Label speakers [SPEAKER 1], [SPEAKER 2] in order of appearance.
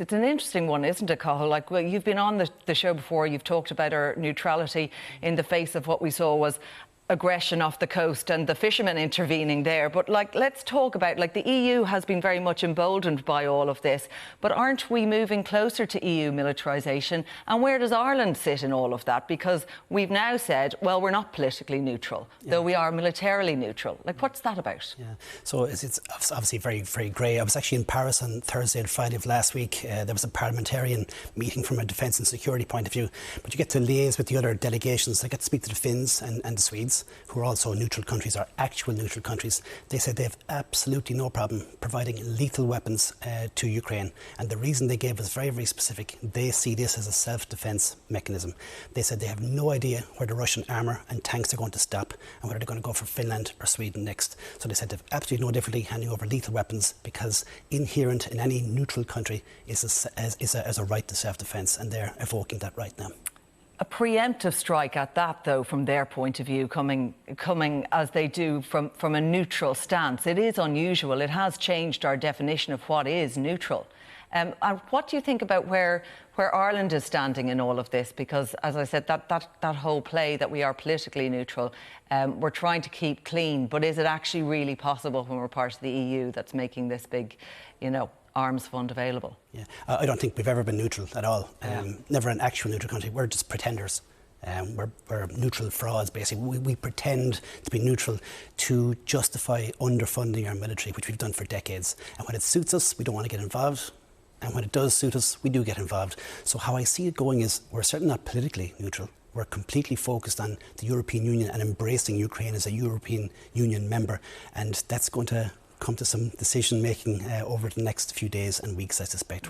[SPEAKER 1] It's an interesting one, isn't it, Cathal? Like, well, you've been on the show before, you've talked about our neutrality in the face of what we saw was aggression off the coast and the fishermen intervening there. But, like, let's talk about, like, the EU has been very much emboldened by all of this, but aren't we moving closer to EU militarisation? And where does Ireland sit in all of that? Because we've now said, well, we're not politically neutral, though we are militarily neutral. Like, what's that about?
[SPEAKER 2] Yeah, so it's obviously very, very grey. I was actually in Paris on Thursday and Friday of last week. There was a parliamentarian meeting from a defence and security point of view, but you get to liaise with the other delegations. I get to speak to the Finns and the Swedes, who are also neutral countries, or actual neutral countries. They said they have absolutely no problem providing lethal weapons to Ukraine. And the reason they gave was very, very specific. They see this as a self-defence mechanism. They said they have no idea where the Russian armour and tanks are going to stop and whether they're going to go for Finland or Sweden next. So they said they have absolutely no difficulty handing over lethal weapons, because inherent in any neutral country is a right to self-defence, and they're evoking that right now.
[SPEAKER 1] A preemptive strike at that, though, from their point of view, coming as they do from a neutral stance. It is unusual. It has changed our definition of what is neutral. And what do you think about where Ireland is standing in all of this? Because, as I said, that whole play that we are politically neutral, we're trying to keep clean. But is it actually really possible when we're part of the EU that's making this big, arms fund available?
[SPEAKER 2] Yeah, I don't think we've ever been neutral at all. Never an actual neutral country. We're just pretenders. We're neutral frauds, basically. We pretend to be neutral to justify underfunding our military, which we've done for decades. And when it suits us, we don't want to get involved. And when it does suit us, we do get involved. So how I see it going is, we're certainly not politically neutral. We're completely focused on the European Union and embracing Ukraine as a European Union member. And that's going to come to some decision making over the next few days and weeks, I suspect.